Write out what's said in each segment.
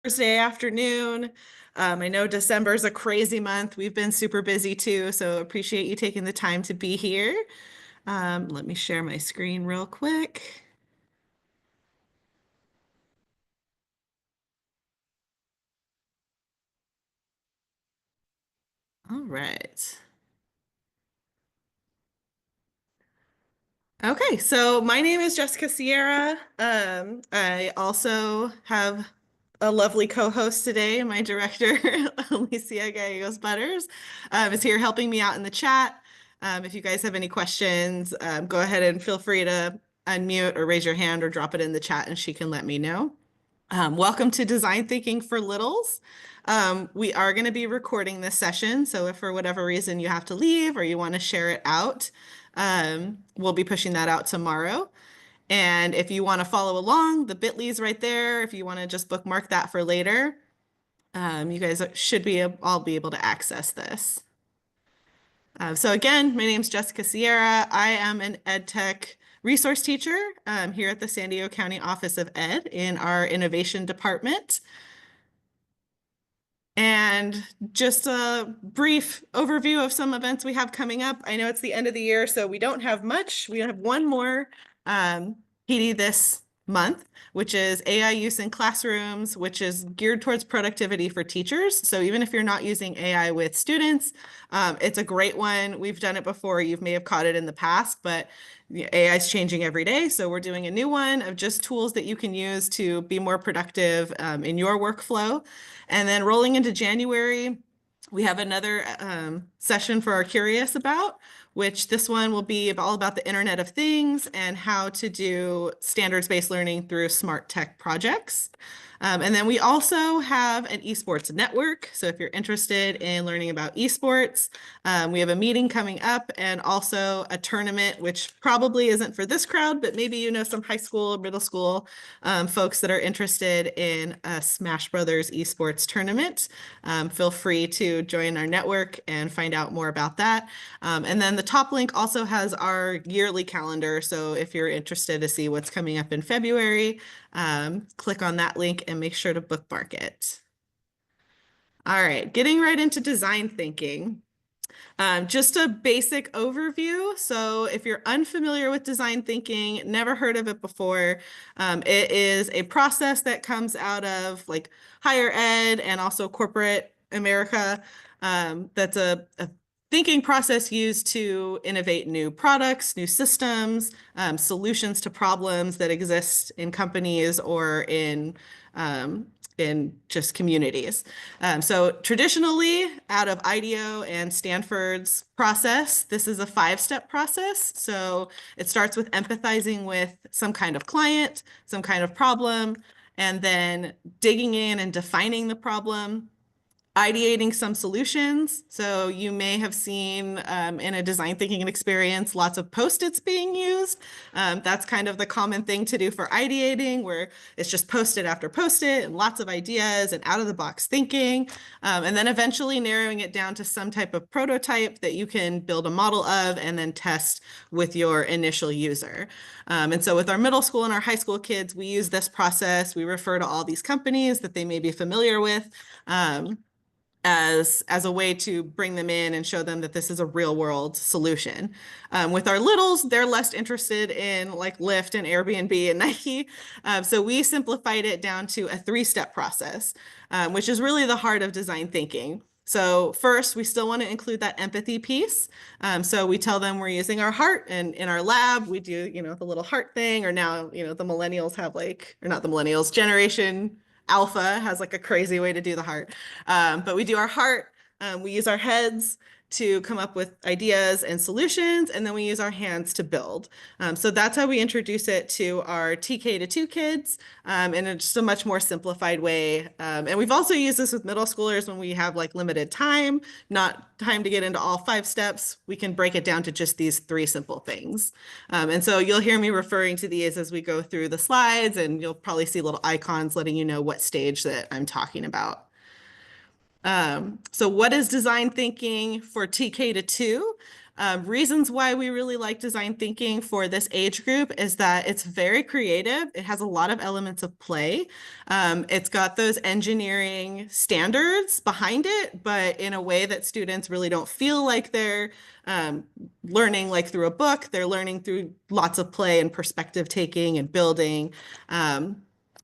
Thursday afternoon. I know December is a crazy month. We've been super busy too, so appreciate you taking the time to be here. Let me share my screen real quick. All right. Okay, so my name is Jessica Sierra. I also have a lovely co-host today. My director, Alicia Gallegos Butters, is here helping me out in the chat. If you guys have any questions, go ahead and feel free to unmute or raise your hand or drop it in the chat and she can let me know. Welcome to Design Thinking for Littles. We are going to be recording this session, so if for whatever reason you have to leave or you want to share it out, we'll be pushing that out tomorrow. And if you want to follow along, the bit.ly is right there. If you want to just bookmark that for later, you guys should all be able to access this. So again, my name is Jessica Sierra. I am an ed tech resource teacher here at the San Diego County Office of Ed in our innovation department. And just a brief overview of some events we have coming up. I know it's the end of the year, so we don't have much. We have one more PD this month, which is AI use in classrooms, which is geared towards productivity for teachers. So even if you're not using AI with students, it's a great one. We've done it before. You may have caught it in the past, but AI is changing every day. So we're doing a new one of just tools that you can use to be more productive in your workflow. And then rolling into January, we have another session for our curious about, which this one will be all about the Internet of Things and how to do standards-based learning through smart tech projects. And then we also have an esports network. So if you're interested in learning about esports, we have a meeting coming up and also a tournament, which probably isn't for this crowd, but maybe you know some high school, middle school folks that are interested in a Smash Brothers esports tournament. Feel free to join our network and find out more about that. And then the top link also has our yearly calendar. So if you're interested to see what's coming up in February, click on that link and make sure to bookmark it. All right, getting right into design thinking. Just a basic overview. So if you're unfamiliar with design thinking, never heard of it before, it is a process that comes out of like higher ed and also corporate America. That's a thinking process used to innovate new products, new systems, solutions to problems that exist in companies or in just communities. So traditionally, out of IDEO and Stanford's process, this is a 5-step process. So it starts with empathizing with some kind of client, some kind of problem, and then digging in and defining the problem, ideating some solutions. So you may have seen in a design thinking experience, lots of Post-its being used. That's kind of the common thing to do for ideating, where it's just Post-it after Post-it and lots of ideas and out of the box thinking. And then eventually narrowing it down to some type of prototype that you can build a model of and then test with your initial user. And so with our middle school and our high school kids, we use this process. We refer to all these companies that they may be familiar with. As a way to bring them in and show them that this is a real world solution. With our littles, they're less interested in like Lyft and Airbnb and Nike. So we simplified it down to a 3-step process, which is really the heart of design thinking. So first, we still want to include that empathy piece. So we tell them we're using our heart, and in our lab, we do, the little heart thing, or now, the millennials have like, or not the millennials, Generation Alpha has like a crazy way to do the heart. But we do our heart, we use our heads to come up with ideas and solutions, and then we use our hands to build. So that's how we introduce it to our TK to 2 kids in just a much more simplified way. And we've also used this with middle schoolers when we have like limited time, not time to get into all 5 steps. We can break it down to just these 3 simple things. And so you'll hear me referring to these as we go through the slides, and you'll probably see little icons letting you know what stage that I'm talking about. So what is design thinking for TK to 2? Reasons why we really like design thinking for this age group is that it's very creative. It has a lot of elements of play. It's got those engineering standards behind it, but in a way that students really don't feel like they're learning like through a book. They're learning through lots of play and perspective taking and building.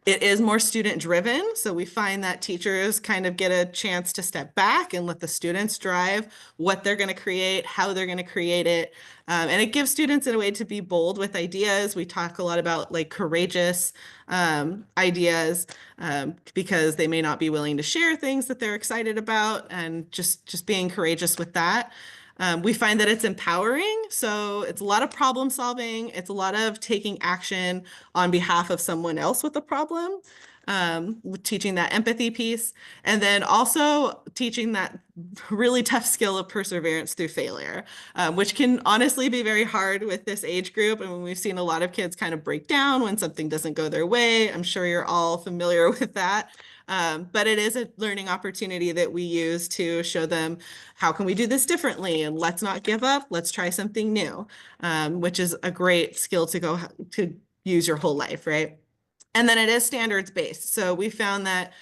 It is more student driven, so we find that teachers kind of get a chance to step back and let the students drive what they're going to create, how they're going to create it. And it gives students a way to be bold with ideas. We talk a lot about like courageous ideas because they may not be willing to share things that they're excited about, and just being courageous with that. We find that it's empowering. So it's a lot of problem solving. It's a lot of taking action on behalf of someone else with a problem, teaching that empathy piece, and then also teaching that really tough skill of perseverance through failure, which can honestly be very hard with this age group. And we've seen a lot of kids kind of break down when something doesn't go their way. I'm sure you're all familiar with that. But it is a learning opportunity that we use to show them how can we do this differently, and let's not give up. Let's try something new, which is a great skill to use your whole life, right? And then it is standards based. So we found that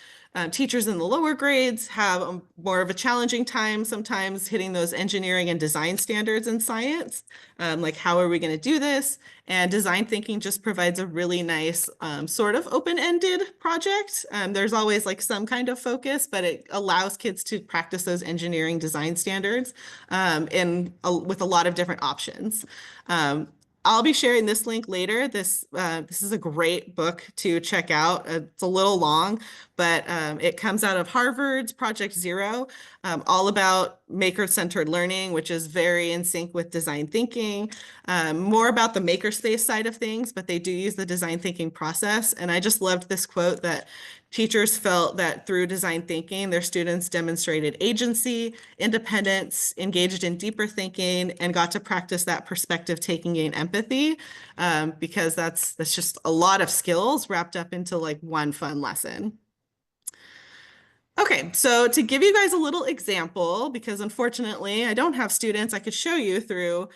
teachers in the lower grades have more of a challenging time sometimes hitting those engineering and design standards in science. Like, how are we going to do this? And design thinking just provides a really nice sort of open-ended project. There's always like some kind of focus, but it allows kids to practice those engineering design standards with a lot of different options. I'll be sharing this link later. This is a great book to check out. It's a little long, but it comes out of Harvard's Project Zero, all about maker-centered learning, which is very in sync with design thinking, more about the makerspace side of things, but they do use the design thinking process. And I just loved this quote that teachers felt that through design thinking, their students demonstrated agency, independence, engaged in deeper thinking, and got to practice that perspective taking and empathy, because that's just a lot of skills wrapped up into like one fun lesson. Okay, so to give you guys a little example, because unfortunately I don't have students I could show you through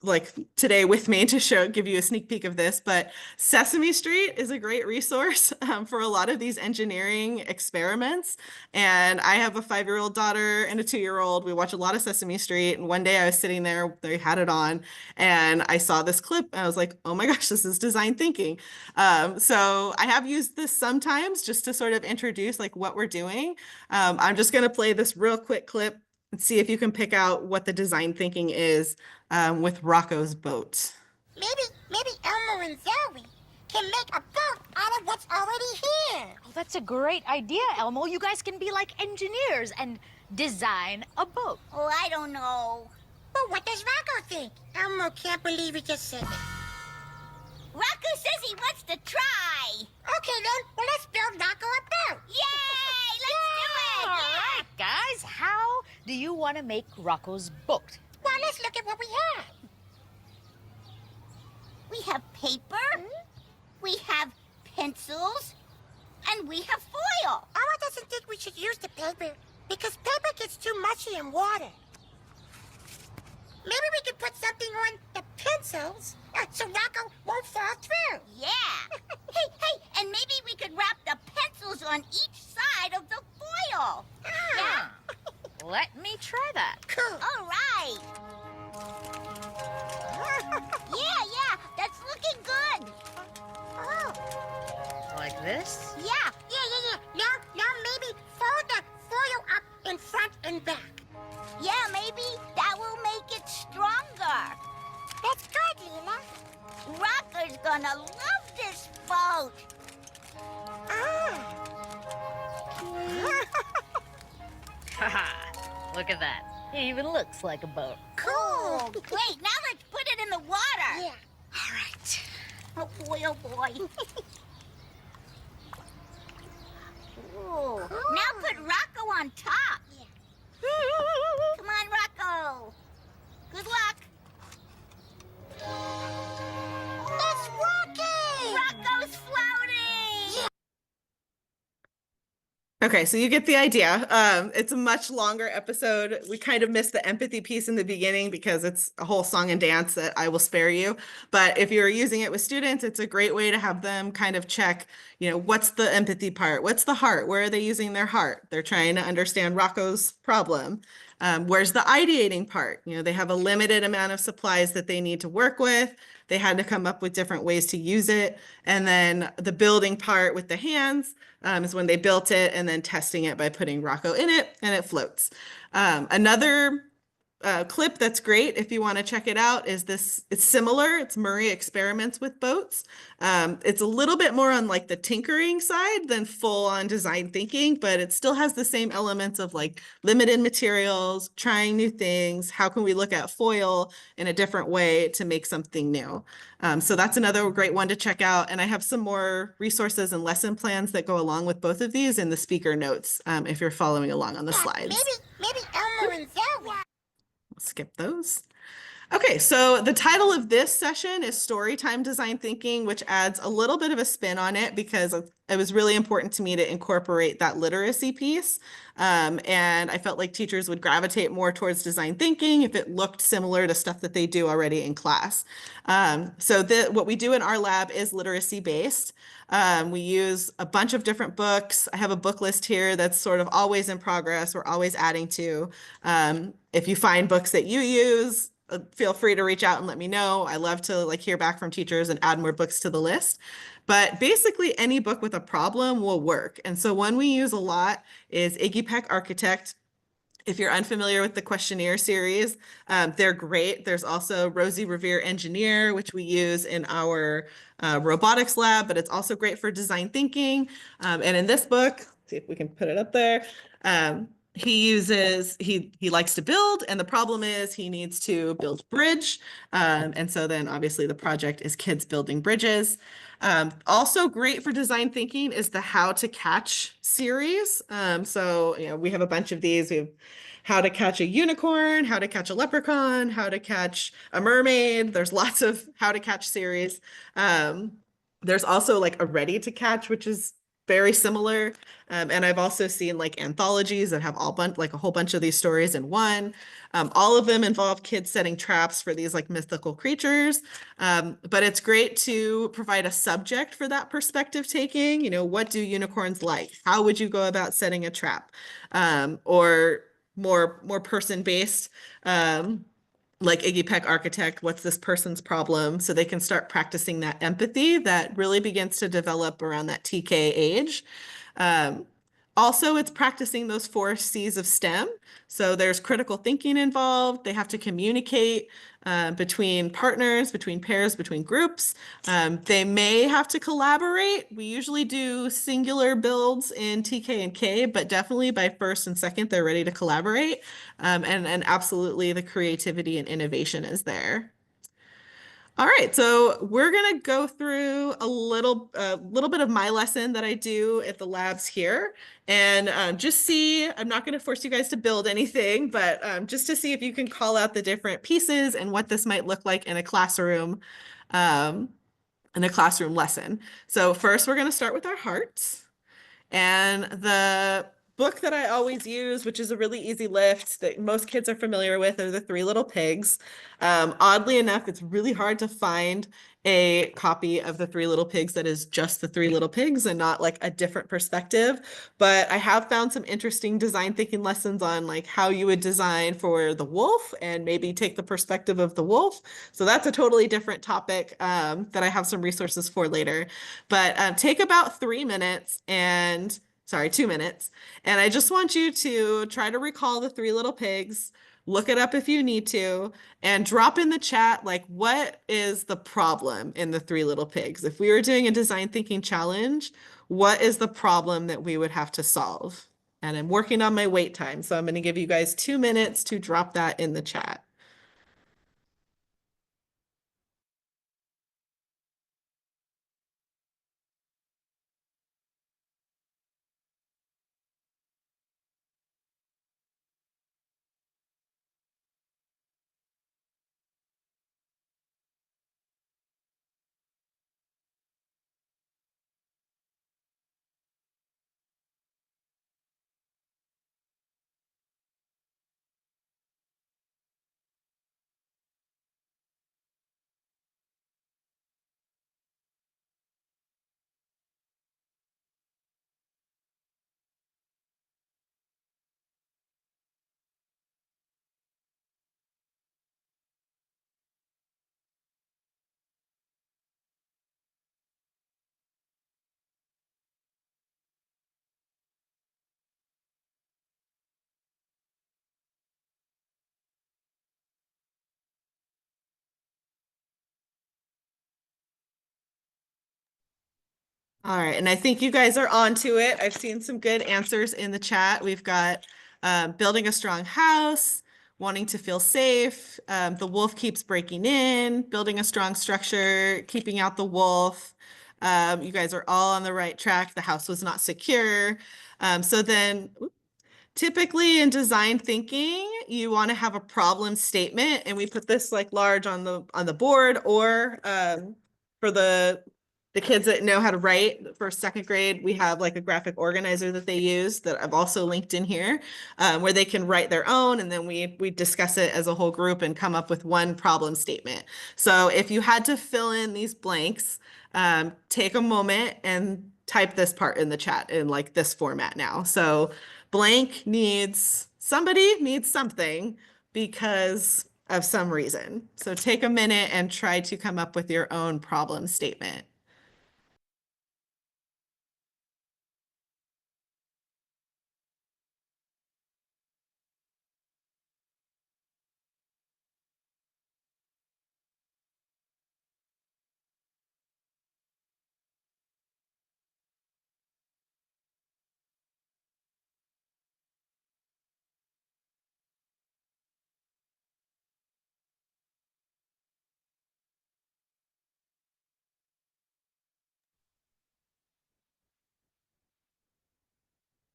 like today with me to give you a sneak peek of this, but Sesame Street is a great resource for a lot of these engineering experiments. And I have a 5-year-old daughter and a 2-year-old. We watch a lot of Sesame Street. And one day I was sitting there, they had it on, and I saw this clip and I was like, oh my gosh, this is design thinking. So I have used this sometimes just to sort of introduce like what we're doing. I'm just going to play this real quick clip and see if you can pick out what the design thinking is with Rocco's boat. Maybe Elmo and Zoe can make a boat out of what's already here. Oh, that's a great idea, Elmo. You guys can be like engineers and design a boat. Oh, I don't know. But what does Rocco think? Elmo can't believe he just said that. Rocco says he wants to try. Okay, then. Well, let's build Rocco a boat. Yay! Let's do it! All right, guys. How do you want to make Rocco's boat? Well, let's look at what we have. We have paper, we have pencils, and we have foil. Elmo doesn't think we should use the paper because paper gets too mushy in water. Maybe we could put something on the pencils so Rocco won't fall through. Yeah. hey, and maybe we could wrap the pencils on each side of the foil. Yeah. Let me try that. Cool. All right. Yeah, that's looking good. Oh. Like this? Yeah. Now maybe fold the foil up in front and back. Yeah, maybe that will make it stronger. That's good, Lila. Rocco's gonna love this boat. Haha, look at that. It even looks like a boat. Cool. Wait, now let's put it in the water. Yeah. All right. Oh boy, oh boy. Ooh. Cool. Now put Rocco on top. Yeah. Come on, Rocco. Good luck. It's working! Rocco's floating! Okay, so you get the idea. It's a much longer episode. We kind of missed the empathy piece in the beginning because it's a whole song and dance that I will spare you. But if you're using it with students, it's a great way to have them kind of check, what's the empathy part? What's the heart? Where are they using their heart? They're trying to understand Rocco's problem. Where's the ideating part? They have a limited amount of supplies that they need to work with. They had to come up with different ways to use it. And then the building part with the hands is when they built it, and then testing it by putting Rocco in it, and it floats. Another clip that's great if you want to check it out is this. It's similar. It's Murray Experiments with Boats. It's a little bit more on like the tinkering side than full on design thinking, but it still has the same elements of like limited materials, trying new things. How can we look at foil in a different way to make something new? So that's another great one to check out. And I have some more resources and lesson plans that go along with both of these in the speaker notes if you're following along on the slides. Maybe Elmo and Zoe. Skip those. Okay, so the title of this session is Storytime Design Thinking, which adds a little bit of a spin on it because it was really important to me to incorporate that literacy piece. And I felt like teachers would gravitate more towards design thinking if it looked similar to stuff that they do already in class. So what we do in our lab is literacy based. We use a bunch of different books. I have a book list here that's sort of always in progress. We're always adding to. If you find books that you use, feel free to reach out and let me know. I love to hear back from teachers and add more books to the list. But basically any book with a problem will work. And so one we use a lot is Iggy Peck Architect. If you're unfamiliar with the questionnaire series, they're great. There's also Rosie Revere Engineer, which we use in our robotics lab, but it's also great for design thinking. And in this book, see if we can put it up there. He likes to build, and the problem is he needs to build bridge. And so then obviously the project is kids building bridges. Also great for design thinking is the How to Catch series. So we have a bunch of these. We have how to catch a unicorn, how to catch a leprechaun, how to catch a mermaid. There's lots of how to catch series. There's also like a ready to catch, which is very similar. And I've also seen like anthologies that have a whole bunch of these stories in one. All of them involve kids setting traps for these like mythical creatures. But it's great to provide a subject for that perspective taking. What do unicorns like? How would you go about setting a trap? Or more person-based, like Iggy Peck Architect, what's this person's problem? So they can start practicing that empathy that really begins to develop around that TK age. Also, it's practicing those 4 C's of STEM. So there's critical thinking involved. They have to communicate between partners, between pairs, between groups. They may have to collaborate. We usually do singular builds in TK and K, but definitely by first and second, they're ready to collaborate. And absolutely the creativity and innovation is there. All right, so we're gonna go through a little bit of my lesson that I do at the labs here, and just see. I'm not going to force you guys to build anything, but just to see if you can call out the different pieces and what this might look like um, in a classroom lesson. So first, we're going to start with our hearts. And the book that I always use, which is a really easy lift that most kids are familiar with, are the Three Little Pigs. Oddly enough, it's really hard to find a copy of the Three Little Pigs that is just the Three Little Pigs and not like a different perspective. But I have found some interesting design thinking lessons on like how you would design for the wolf and maybe take the perspective of the wolf. So that's a totally different topic that I have some resources for later. But take about 3 minutes and sorry, 2 minutes. And I just want you to try to recall the Three Little Pigs, look it up if you need to, and drop in the chat, like, what is the problem in the Three Little Pigs? If we were doing a design thinking challenge, what is the problem that we would have to solve? And I'm working on my wait time, so I'm going to give you guys 2 minutes to drop that in the chat. All right, and I think you guys are on to it. I've seen some good answers in the chat. We've got building a strong house, wanting to feel safe, the wolf keeps breaking in, building a strong structure, keeping out the wolf. You guys are all on the right track. The house was not secure. So then typically in design thinking, you want to have a problem statement, and we put this like large on the board, or for the kids that know how to write for second grade, we have like a graphic organizer that they use that I've also linked in here, where they can write their own, and then we discuss it as a whole group and come up with one problem statement. So if you had to fill in these blanks, take a moment and type this part in the chat in like this format now. So blank needs, somebody needs something because of some reason. So take a minute and try to come up with your own problem statement.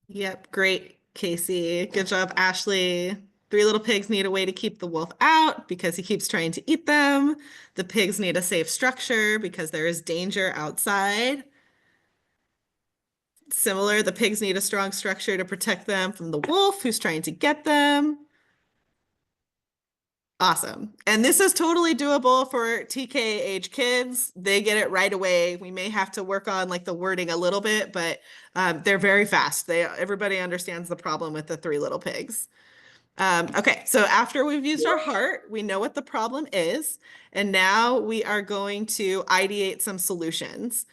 Yep, great, Casey. Good job, Ashley. Three little pigs need a way to keep the wolf out because he keeps trying to eat them. The pigs need a safe structure because there is danger outside. Similar, the pigs need a strong structure to protect them from the wolf who's trying to get them. Awesome. And this is totally doable for TK age kids. They get it right away. We may have to work on like the wording a little bit, but they're very fast. Everybody understands the problem with the three little pigs. Okay, so after we've used our heart, we know what the problem is, and now we are going to ideate some solutions.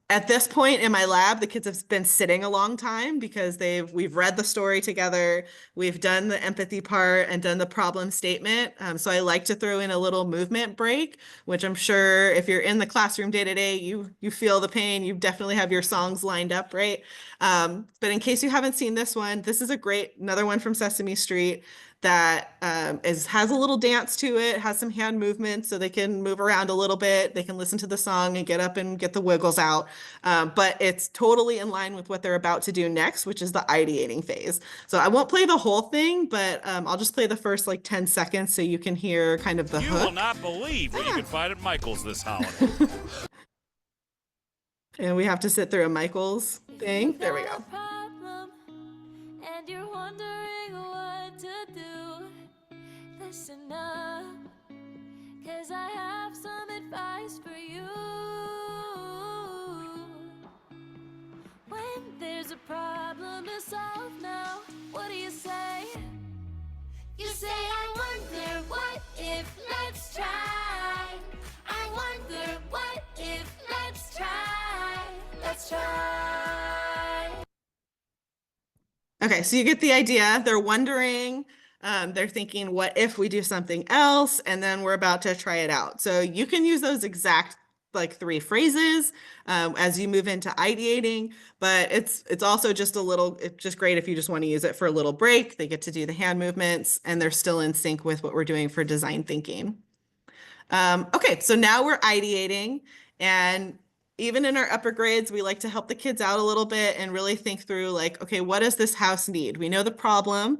At this point in my lab, the kids have been sitting a long time because we've read the story together, we've done the empathy part and done the problem statement. So I like to throw in a little movement break, which I'm sure if you're in the classroom day to day, you feel the pain. You definitely have your songs lined up, right? But in case you haven't seen this one, this is another one from Sesame Street that has a little dance to it, has some hand movements so they can move around a little bit. They can listen to the song and get up and get the wiggles out. But it's totally in line with what they're about to do next, which is the ideating phase. So I won't play the whole thing, but I'll just play the first like 10 seconds so you can hear kind of the You hook. will not believe what you can find at Michael's this holiday. And we have to sit through a Michael's thing. There we go. And you're wondering what to do. Listen up, 'cause I have some advice for you. When there's a problem to solve now, what do you say? You say, I wonder what if, let's try. I wonder what if, let's try. Let's try. Okay, so you get the idea. They're wondering, they're thinking, what if we do something else? And then we're about to try it out. So you can use those exact like three phrases as you move into ideating, but it's also just it's just great if you just want to use it for a little break. They get to do the hand movements and they're still in sync with what we're doing for design thinking. Okay, so now we're ideating, and even in our upper grades, we like to help the kids out a little bit and really think through like, okay, what does this house need? We know the problem.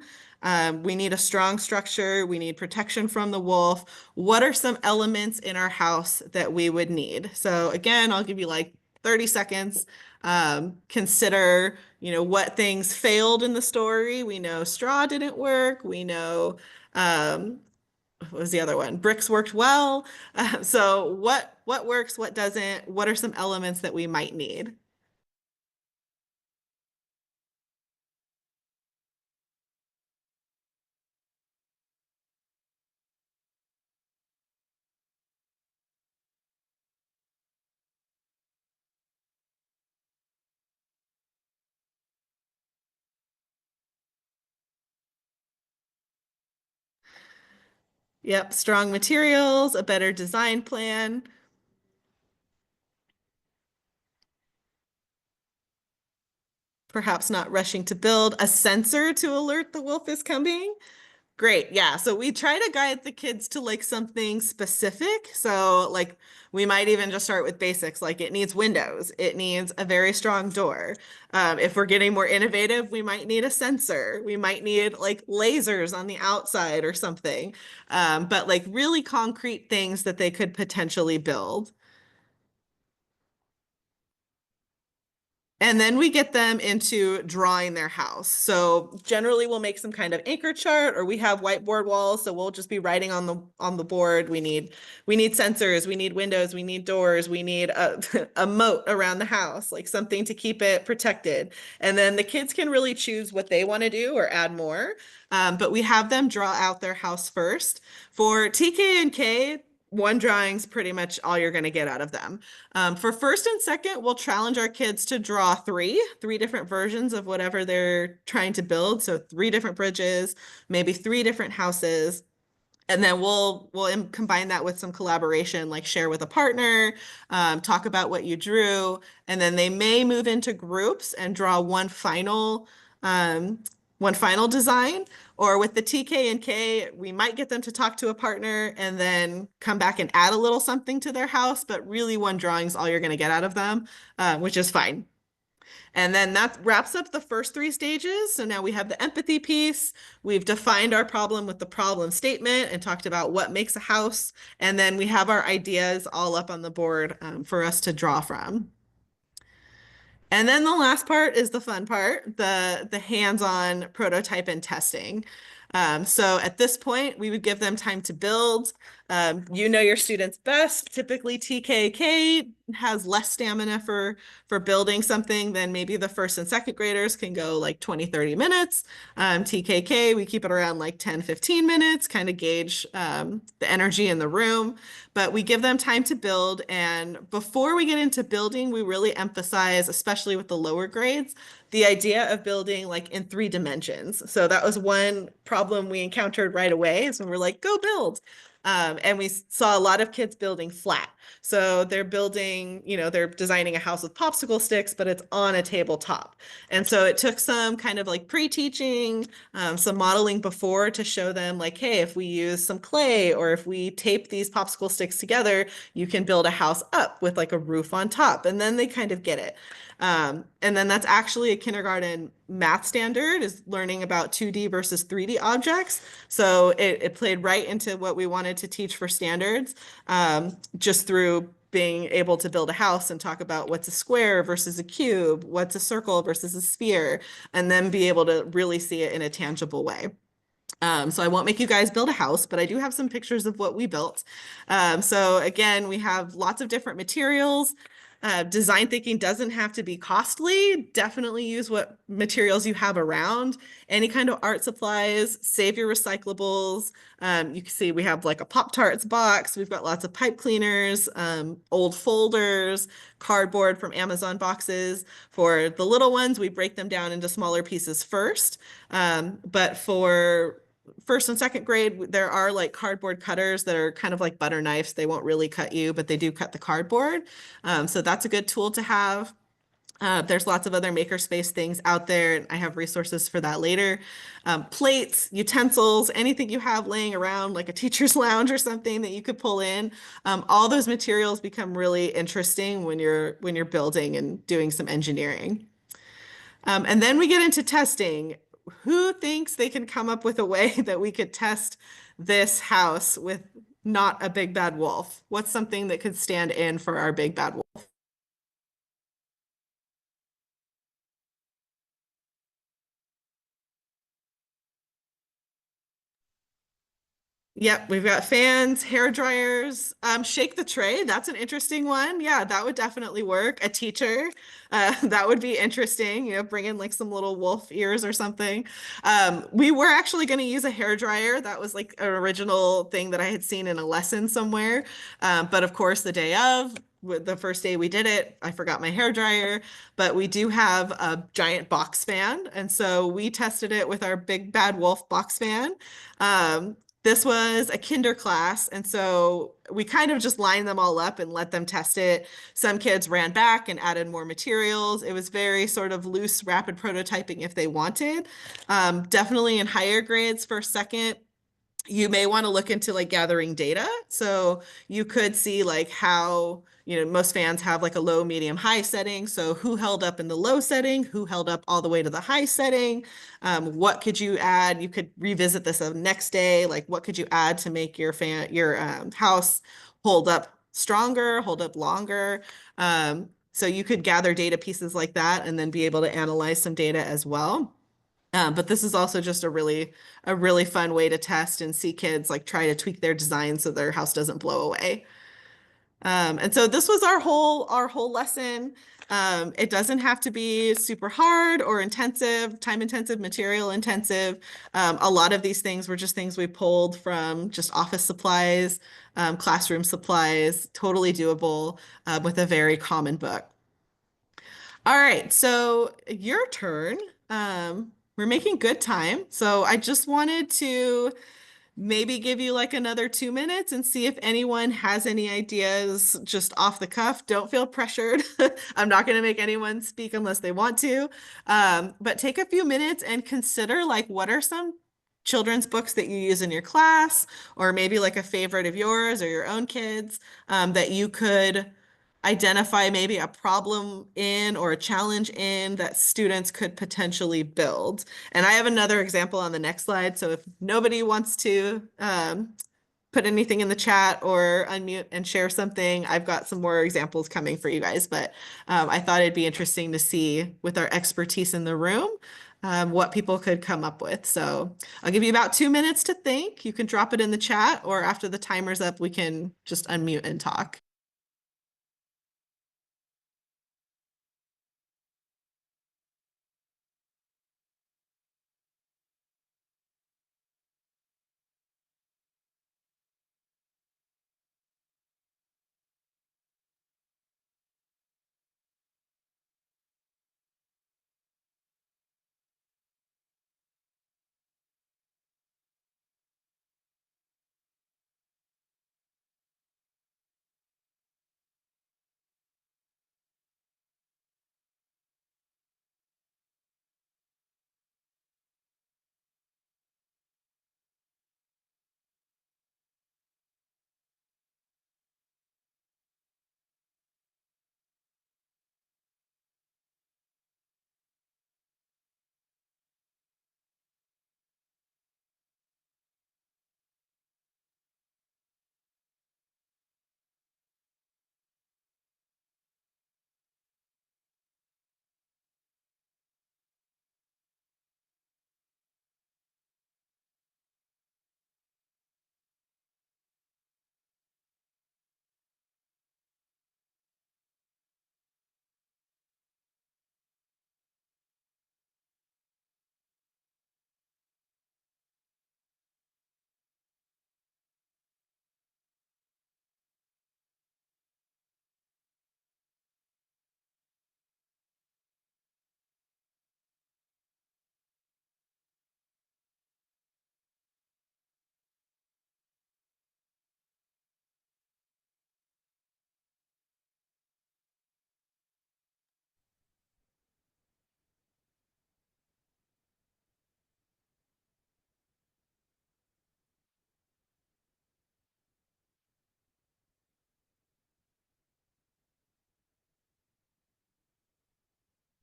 We need a strong structure. We need protection from the wolf. What are some elements in our house that we would need? So again, I'll give you like 30 seconds. Consider, what things failed in the story. We know straw didn't work. We know, what was the other one? Bricks worked well. So what works, what doesn't? What are some elements that we might need? Yep, strong materials, a better design plan. perhaps not rushing to build, a sensor to alert the wolf is coming. Great. Yeah. So we try to guide the kids to like something specific. So like we might even just start with basics, like it needs windows, it needs a very strong door. If we're getting more innovative, we might need a sensor. We might need like lasers on the outside or something. But like really concrete things that they could potentially build. And then we get them into drawing their house. So generally we'll make some kind of anchor chart, or we have whiteboard walls. So we'll just be writing on the board. We need sensors, we need windows, we need doors, we need a moat around the house, like something to keep it protected. And then the kids can really choose what they want to do or add more. But we have them draw out their house first. For TK and K, one drawing's pretty much all you're going to get out of them. For first and second, we'll challenge our kids to draw three different versions of whatever they're trying to build. So 3 different bridges, maybe 3 different houses. And then we'll combine that with some collaboration, like share with a partner, talk about what you drew, and then they may move into groups and draw one final design. Or with the TK and K, we might get them to talk to a partner and then come back and add a little something to their house, but really one drawing is all you're going to get out of them, which is fine. And then that wraps up the first 3 stages. So now we have the empathy piece. We've defined our problem with the problem statement and talked about what makes a house. And then we have our ideas all up on the board for us to draw from. And then the last part is the fun part, the hands-on prototype and testing. So at this point, we would give them time to build. You know your students best. Typically, TKK has less stamina for building something than maybe the first and second graders can go like 20, 30 minutes. TKK, we keep it around like 10, 15 minutes, kind of gauge the energy in the room. But we give them time to build. And before we get into building, we really emphasize, especially with the lower grades, the idea of building like in 3 dimensions. So that was one problem we encountered right away, is when we're like, go build. And we saw a lot of kids building flat. So they're building, they're designing a house with popsicle sticks, but it's on a tabletop. And so it took some kind of like pre-teaching, some modeling before to show them like, hey, if we use some clay or if we tape these popsicle sticks together, you can build a house up with like a roof on top. And then they kind of get it. And then that's actually a kindergarten math standard, is learning about 2D versus 3D objects. So it played right into what we wanted to teach for standards, just through being able to build a house and talk about what's a square versus a cube, what's a circle versus a sphere, and then be able to really see it in a tangible way. So I won't make you guys build a house, but I do have some pictures of what we built. So again, we have lots of different materials. Design thinking doesn't have to be costly. Definitely use what materials you have around. Any kind of art supplies, save your recyclables. You can see we have like a Pop-Tarts box. We've got lots of pipe cleaners, old folders, cardboard from Amazon boxes. For the little ones, we break them down into smaller pieces first. But for first and second grade, there are like cardboard cutters that are kind of like butter knives. They won't really cut you, but they do cut the cardboard. So that's a good tool to have. There's lots of other makerspace things out there, and I have resources for that later. Plates, utensils, anything you have laying around, like a teacher's lounge or something that you could pull in. All those materials become really interesting when you're building and doing some engineering. And then we get into testing. Who thinks they can come up with a way that we could test this house with not a big bad wolf? What's something that could stand in for our big bad wolf? Yep, we've got fans, hair dryers, shake the tray. That's an interesting one. Yeah, that would definitely work. A teacher, that would be interesting. Bring in like some little wolf ears or something. We were actually going to use a hair dryer. That was like an original thing that I had seen in a lesson somewhere. But of course, the day of, the first day we did it, I forgot my hair dryer, but we do have a giant box fan. And so we tested it with our big bad wolf box fan. this was a kinder class, and so we kind of just lined them all up and let them test it. Some kids ran back and added more materials. It was very sort of loose, rapid prototyping if they wanted. Definitely in higher grades, first, second, you may want to look into like gathering data. So you could see like how, most fans have like a low, medium, high setting. So who held up in the low setting, who held up all the way to the high setting? What could you add? You could revisit this the next day. Like what could you add to make your house hold up stronger, hold up longer? So you could gather data pieces like that and then be able to analyze some data as well. But this is also just a really fun way to test and see kids like try to tweak their design so their house doesn't blow away. And so this was our whole lesson. It doesn't have to be super hard or intensive, time intensive, material intensive. A lot of these things were just things we pulled from just office supplies, classroom supplies, totally doable, with a very common book. All right, so your turn. We're making good time. So I just wanted to maybe give you like another 2 minutes and see if anyone has any ideas just off the cuff. Don't feel pressured. I'm not going to make anyone speak unless they want to. But take a few minutes and consider like what are some children's books that you use in your class, or maybe like a favorite of yours or your own kids, that you could identify maybe a problem in or a challenge in that students could potentially build. And I have another example on the next slide. So if nobody wants to put anything in the chat or unmute and share something, I've got some more examples coming for you guys. But I thought it'd be interesting to see with our expertise in the room, what people could come up with. So I'll give you about 2 minutes to think. You can drop it in the chat, or after the timer's up, we can just unmute and talk.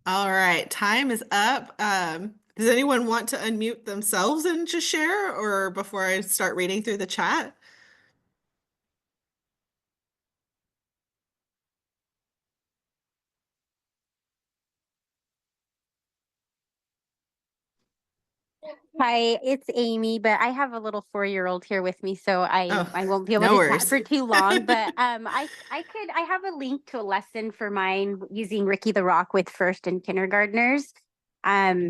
All right, time is up. Does anyone want to unmute themselves and just share, or before I start reading through the chat? Hi, it's Amy, but I have a little 4-year-old here with me, so Oh, I won't be able no to chat worries. for too long. But I have a link to a lesson for mine using Ricky the Rock with first and kindergartners. I'll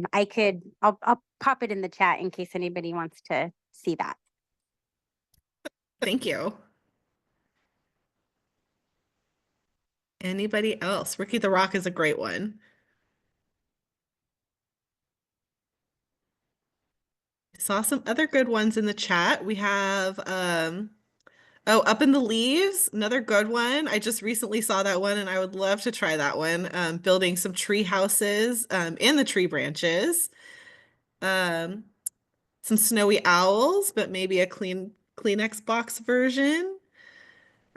pop it in the chat in case anybody wants to see that. Thank you. Anybody else? Ricky the Rock is a great one. saw some other good ones in the chat. We have oh, Up in the Leaves, another good one. I just recently saw that one and I would love to try that one. Building some tree houses in the tree branches. Um, some snowy owls, but maybe a Kleenex box version.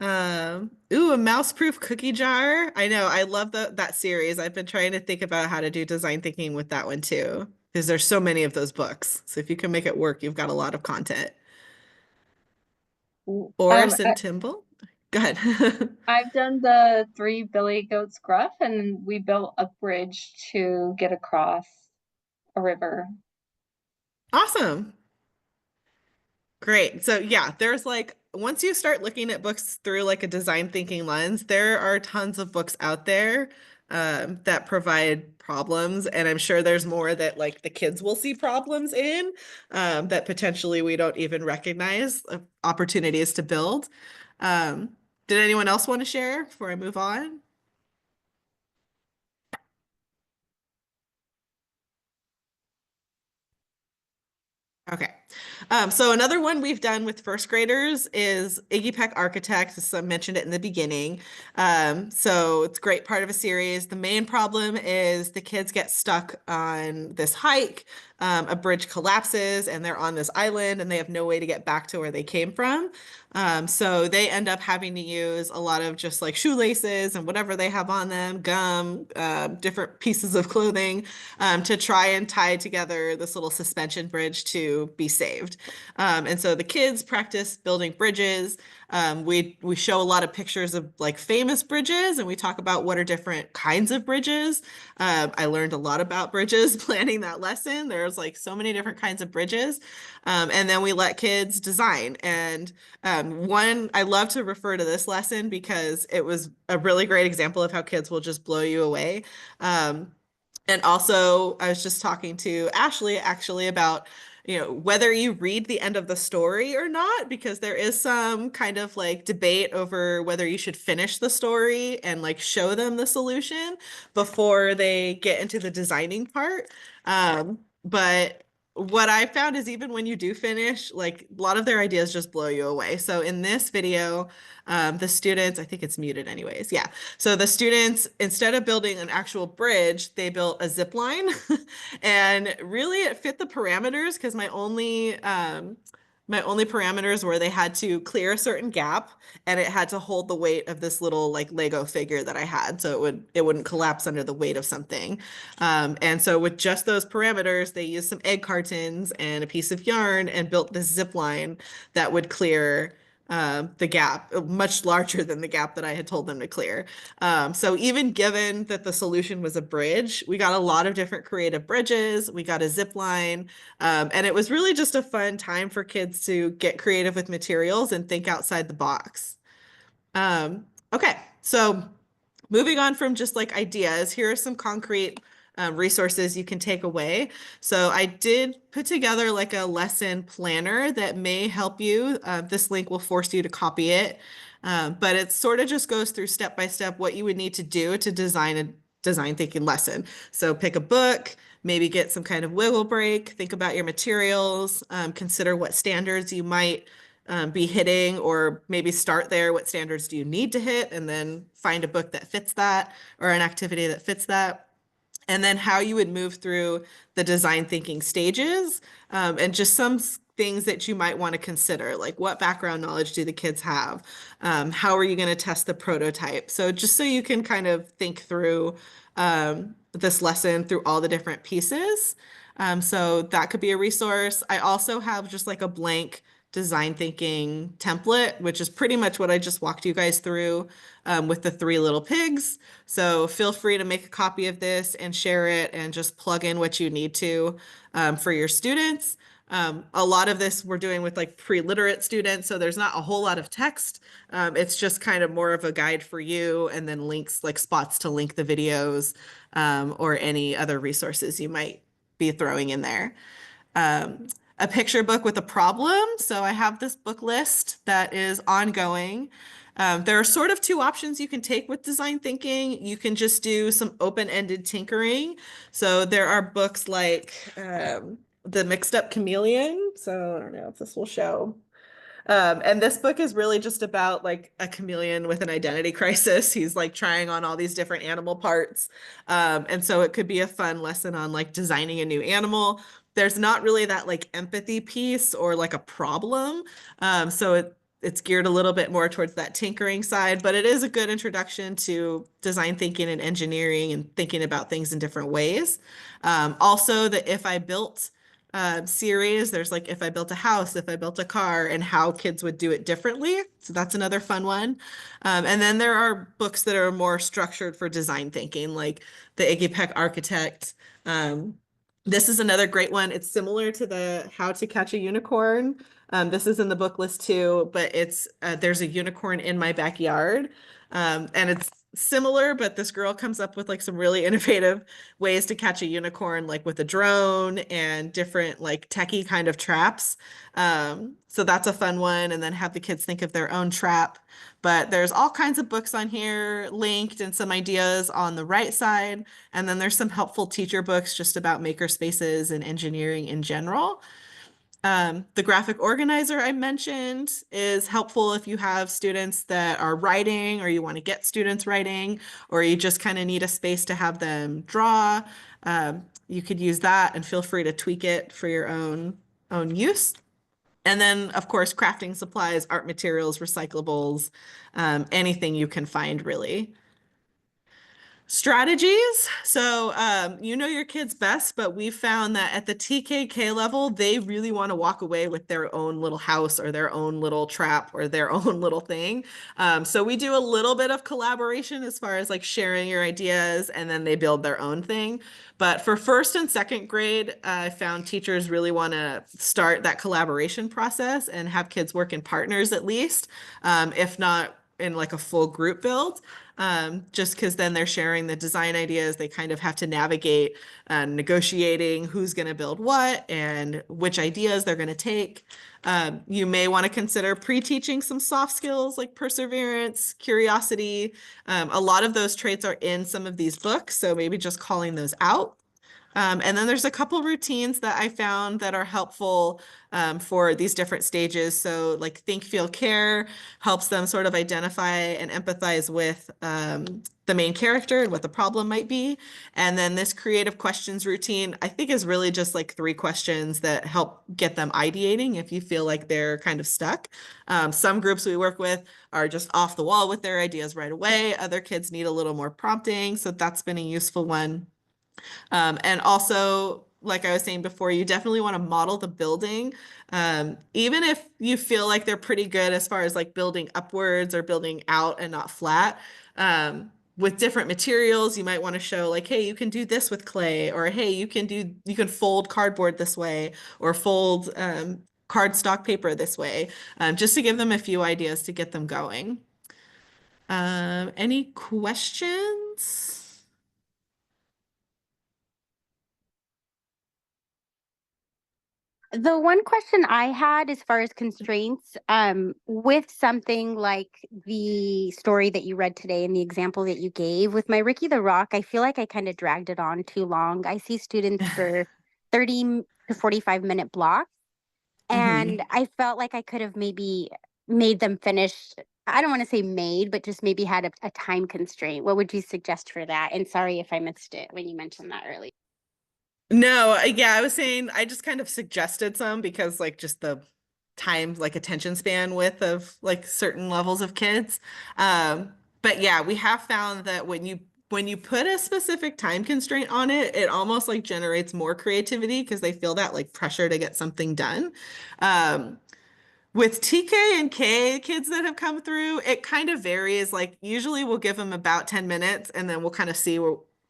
Ooh, a mouse-proof cookie jar. I know, I love that series. I've been trying to think about how to do design thinking with that one too, because there's so many of those books. So if you can make it work, you've got a lot of content. Boris and Timble. Go ahead. I've done the 3 Billy Goats Gruff, and we built a bridge to get across a river. Awesome. Great. So yeah, there's like, once you start looking at books through like a design thinking lens, there are tons of books out there that provide problems. And I'm sure there's more that like the kids will see problems in that potentially we don't even recognize opportunities to build. Did anyone else want to share before I move on? Okay. So another one we've done with first graders is Iggy Peck Architect. As I mentioned it in the beginning. So it's a great part of a series. The main problem is the kids get stuck on this hike. A bridge collapses and they're on this island and they have no way to get back to where they came from. So they end up having to use a lot of just like shoelaces and whatever they have on them, gum, different pieces of clothing to try and tie together this little suspension bridge to be saved. And so the kids practice building bridges. We show a lot of pictures of like famous bridges and we talk about what are different kinds of bridges. I learned a lot about bridges planning that lesson. There's like so many different kinds of bridges. And then we let kids design. And one, I love to refer to this lesson because it was a really great example of how kids will just blow you away. And also, I was just talking to Ashley actually about whether you read the end of the story or not, because there is some kind of like debate over whether you should finish the story and like show them the solution before they get into the designing part. But what I found is even when you do finish, like a lot of their ideas just blow you away. So in this video, the students, I think it's muted anyways. Yeah. So the students, instead of building an actual bridge, they built a zip line and really it fit the parameters because my only parameters were they had to clear a certain gap and it had to hold the weight of this little like Lego figure that I had. So it wouldn't collapse under the weight of something. And so with just those parameters, they used some egg cartons and a piece of yarn and built this zip line that would clear the gap, much larger than the gap that I had told them to clear. So even given that the solution was a bridge, we got a lot of different creative bridges. We got a zip line, and it was really just a fun time for kids to get creative with materials and think outside the box. Okay, so moving on from just like ideas, here are some concrete resources you can take away. So I did put together like a lesson planner that may help you. This link will force you to copy it, but it sort of just goes through step by step what you would need to do to design a design thinking lesson. So pick a book, maybe get some kind of wiggle break, think about your materials, consider what standards you might be hitting, or maybe start there. What standards do you need to hit? And then find a book that fits that or an activity that fits that. And then how you would move through the design thinking stages, and just some things that you might want to consider, like what background knowledge do the kids have? How are you going to test the prototype? So just so you can kind of think through this lesson through all the different pieces. So that could be a resource. I also have just like a blank design thinking template, which is pretty much what I just walked you guys through with the 3 little pigs. So feel free to make a copy of this and share it and just plug in what you need to for your students. A lot of this we're doing with like pre-literate students, so there's not a whole lot of text. It's just kind of more of a guide for you, and then links, like spots to link the videos or any other resources you might be throwing in there. A picture book with a problem. So I have this book list that is ongoing. There are sort of 2 options you can take with design thinking. You can just do some open-ended tinkering. So there are books like, The Mixed Up Chameleon. So I don't know if this will show. And this book is really just about like a chameleon with an identity crisis. He's like trying on all these different animal parts. And so it could be a fun lesson on like designing a new animal. There's not really that like empathy piece or like a problem. So it's geared a little bit more towards that tinkering side, but it is a good introduction to design thinking and engineering and thinking about things in different ways. Also, the If I Built series, there's like If I Built a House, If I Built a Car, and how kids would do it differently. So that's another fun one. And then there are books that are more structured for design thinking, like the Iggy Peck Architect. This is another great one. It's similar to the How to Catch a Unicorn. This is in the book list too, but it's There's a Unicorn in My Backyard. And it's similar, but this girl comes up with like some really innovative ways to catch a unicorn, like with a drone and different like techie kind of traps. So that's a fun one. And then have the kids think of their own trap. But there's all kinds of books on here linked and some ideas on the right side. And then there's some helpful teacher books just about maker spaces and engineering in general. The graphic organizer I mentioned is helpful if you have students that are writing or you want to get students writing, or you just kind of need a space to have them draw. You could use that and feel free to tweak it for your own use. And then, of course, crafting supplies, art materials, recyclables, anything you can find really. Strategies. So, you know your kids best, but we've found that at the TKK level, they really want to walk away with their own little house or their own little trap or their own little thing. So we do a little bit of collaboration as far as like sharing your ideas, and then they build their own thing. But for first and second grade, I found teachers really want to start that collaboration process and have kids work in partners at least, if not in like a full group build. Just because then they're sharing the design ideas. They kind of have to navigate negotiating who's going to build what and which ideas they're going to take. You may want to consider pre-teaching some soft skills like perseverance, curiosity. A lot of those traits are in some of these books, so maybe just calling those out. And then there's a couple routines that I found that are helpful for these different stages. So like Think, Feel, Care helps them sort of identify and empathize with the main character and what the problem might be. And then this creative questions routine, I think, is really just like 3 questions that help get them ideating if you feel like they're kind of stuck. Some groups we work with are just off the wall with their ideas right away. Other kids need a little more prompting. So that's been a useful one. And also, like I was saying before, you definitely want to model the building. Even if you feel like they're pretty good as far as like building upwards or building out and not flat, with different materials, you might want to show like, hey, you can do this with clay, or hey, you can fold cardboard this way, or fold cardstock paper this way, just to give them a few ideas to get them going. Any questions? The one question I had as far as constraints, with something like the story that you read today and the example that you gave with my Ricky the Rock, I feel like I kind of dragged it on too long. I see students for 30 to 45-minute blocks, and I felt like I could have maybe made them finish. I don't want to say made, but just maybe had a time constraint. What would you suggest for that? And sorry if I missed it when you mentioned that earlier. No, yeah, I was saying I just kind of suggested some because like just the time, like attention span width of like certain levels of kids. But yeah, we have found that when you put a specific time constraint on it, it almost like generates more creativity because they feel that like pressure to get something done. With TK and K kids that have come through, it kind of varies. Like usually we'll give them about 10 minutes and then we'll kind of see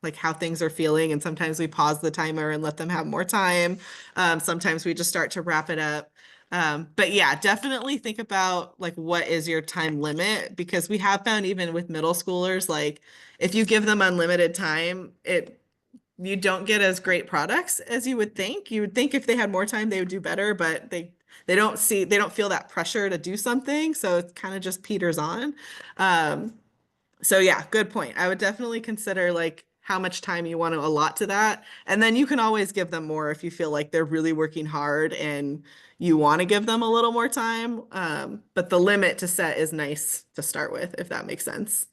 like how things are feeling. And sometimes we pause the timer and let them have more time. Sometimes we just start to wrap it up. But yeah, definitely think about like what is your time limit, because we have found even with middle schoolers, like if you give them unlimited time, you don't get as great products as you would think. You would think if they had more time, they would do better, but they don't feel that pressure to do something. So it kind of just peters on. So yeah, good point. I would definitely consider like how much time you want to allot to that. And then you can always give them more if you feel like they're really working hard and you want to give them a little more time. But the limit to set is nice to start with, if that makes sense.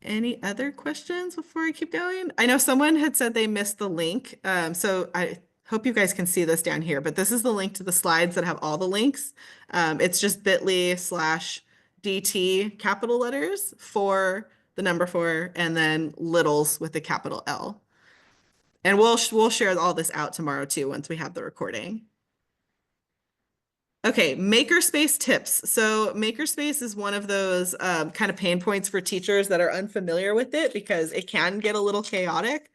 Any other questions before I keep going? I know someone had said they missed the link. So I hope you guys can see this down here, but this is the link to the slides that have all the links. It's just bit.ly/DT capital letters for the number 4 and then littles with the capital L. And we'll share all this out tomorrow too, once we have the recording. Okay, Makerspace tips. So Makerspace is one of those kind of pain points for teachers that are unfamiliar with it because it can get a little chaotic.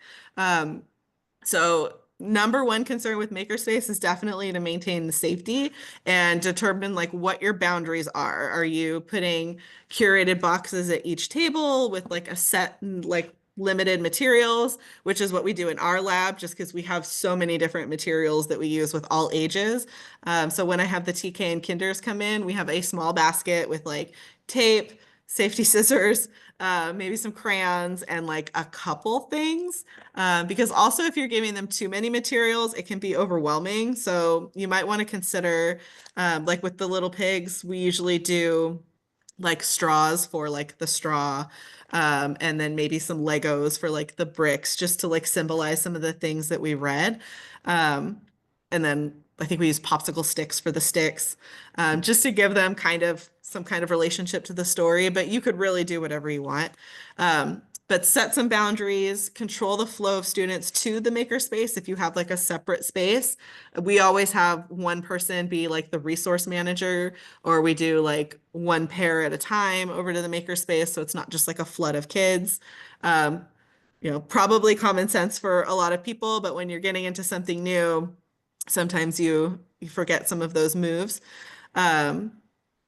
So number one concern with Makerspace is definitely to maintain the safety and determine like what your boundaries are. Are you putting curated boxes at each table with like a set like limited materials, which is what we do in our lab, just because we have so many different materials that we use with all ages. So when I have the TK and kinders come in, we have a small basket with like tape, safety scissors, maybe some crayons, and like a couple things. Because also if you're giving them too many materials, it can be overwhelming. So you might want to consider, like with the little pigs, we usually do like straws for like the straw, and then maybe some Legos for like the bricks, just to like symbolize some of the things that we read. And then I think we use popsicle sticks for the sticks, just to give them kind of some kind of relationship to the story, but you could really do whatever you want. But set some boundaries, control the flow of students to the makerspace. If you have like a separate space, we always have one person be like the resource manager, or we do like one pair at a time over to the makerspace. So it's not just like a flood of kids. Probably common sense for a lot of people, but when you're getting into something new, sometimes you forget some of those moves.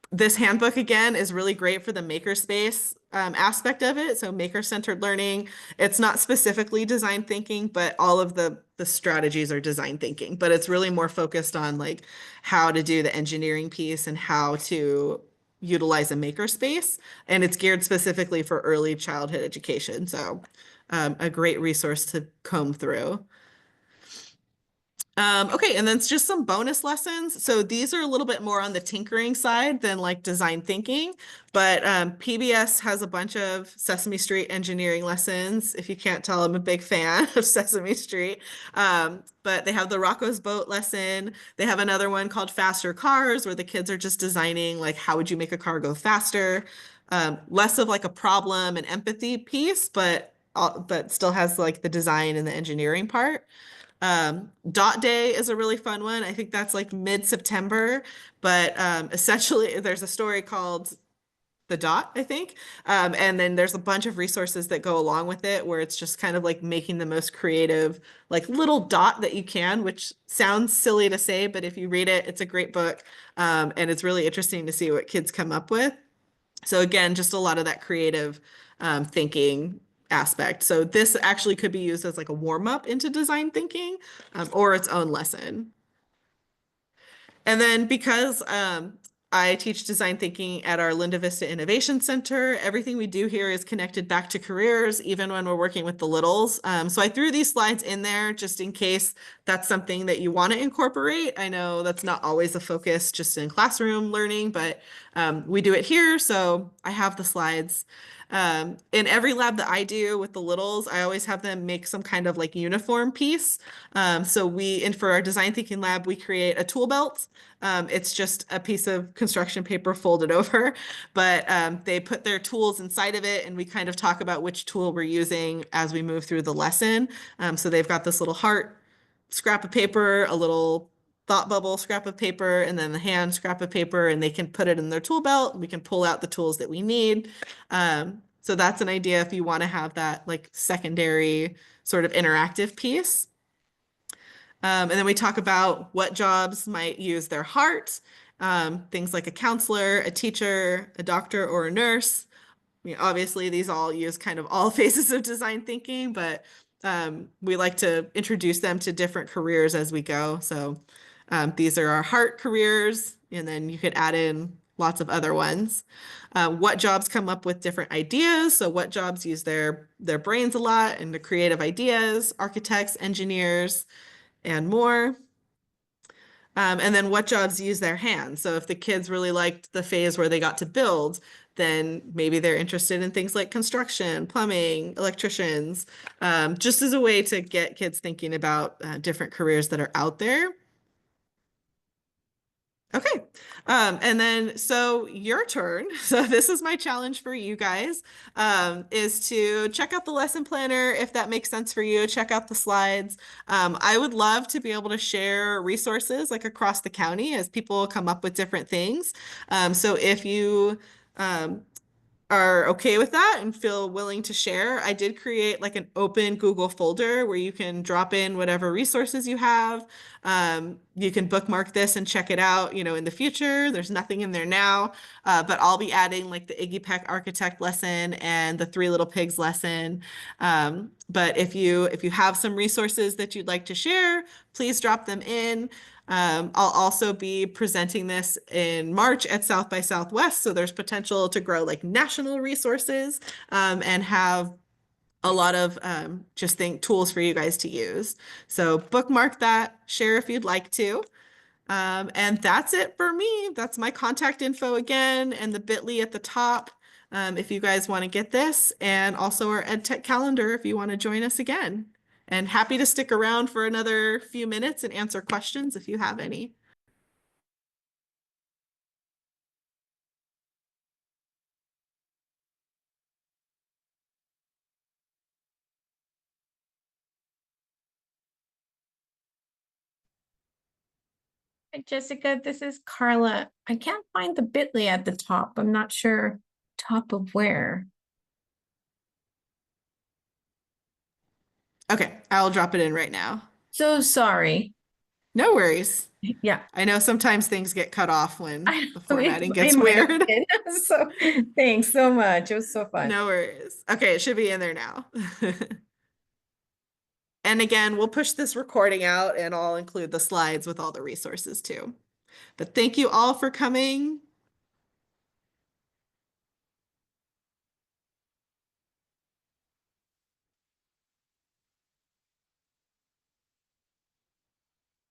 This handbook, again, is really great for the makerspace aspect of it. So maker-centered learning, it's not specifically design thinking, but all of the strategies are design thinking. But it's really more focused on like how to do the engineering piece and how to utilize a makerspace. And it's geared specifically for early childhood education. So a great resource to comb through. Okay, and then it's just some bonus lessons. So these are a little bit more on the tinkering side than like design thinking, but PBS has a bunch of Sesame Street engineering lessons. If you can't tell, I'm a big fan of Sesame Street. But they have the Rocco's Boat lesson. They have another one called Faster Cars, where the kids are just designing like how would you make a car go faster. Less of like a problem and empathy piece, but still has like the design and the engineering part. Dot Day is a really fun one. I think that's like mid-September, but essentially there's a story called The Dot, I think. And then there's a bunch of resources that go along with it where it's just kind of like making the most creative, like little dot that you can, which sounds silly to say, but if you read it, it's a great book. And it's really interesting to see what kids come up with. So again, just a lot of that creative thinking aspect. So this actually could be used as like a warm-up into design thinking, or its own lesson. And then because I teach design thinking at our Linda Vista Innovation Center, everything we do here is connected back to careers, even when we're working with the littles. So I threw these slides in there just in case that's something that you want to incorporate. I know that's not always a focus just in classroom learning, but we do it here. So I have the slides. In every lab that I do with the littles, I always have them make some kind of like uniform piece. So for our design thinking lab, we create a tool belt. It's just a piece of construction paper folded over, but they put their tools inside of it, and we kind of talk about which tool we're using as we move through the lesson. So they've got this little heart scrap of paper, a little thought bubble scrap of paper, and then the hand scrap of paper, and they can put it in their tool belt. We can pull out the tools that we need. So that's an idea if you want to have that like secondary sort of interactive piece. And then we talk about what jobs might use their heart, things like a counselor, a teacher, a doctor, or a nurse. I mean, obviously, these all use kind of all phases of design thinking, but we like to introduce them to different careers as we go. So these are our heart careers, and then you could add in lots of other ones. What jobs come up with different ideas? So what jobs use their brains a lot and the creative ideas, architects, engineers, and more. And then what jobs use their hands. So if the kids really liked the phase where they got to build, then maybe they're interested in things like construction, plumbing, electricians, just as a way to get kids thinking about different careers that are out there. Okay. And then, so your turn. So this is my challenge for you guys, is to check out the lesson planner if that makes sense for you. Check out the slides. I would love to be able to share resources like across the county as people come up with different things. So if you are okay with that and feel willing to share, I did create like an open Google folder where you can drop in whatever resources you have. You can bookmark this and check it out, in the future. There's nothing in there now, but I'll be adding like the Iggy Peck Architect lesson and the Three Little Pigs lesson. But if you have some resources that you'd like to share, please drop them in. I'll also be presenting this in March at South by Southwest, so there's potential to grow like national resources and have a lot of tools for you guys to use. So bookmark that, share if you'd like to. And that's it for me. That's my contact info again and the bit.ly at the top if you guys want to get this, and also our EdTech calendar if you want to join us again. And happy to stick around for another few minutes and answer questions if you have any. Hi, Jessica, this is Carla. I can't find the bit.ly at the top. I'm not sure top of where. Okay, I'll drop it in right now. So sorry. No worries. Yeah. I know sometimes things get cut off when the formatting It gets might have weird. been. So thanks so much. It was so fun. No worries. Okay, it should be in there now. And again, we'll push this recording out and I'll include the slides with all the resources too. But thank you all for coming.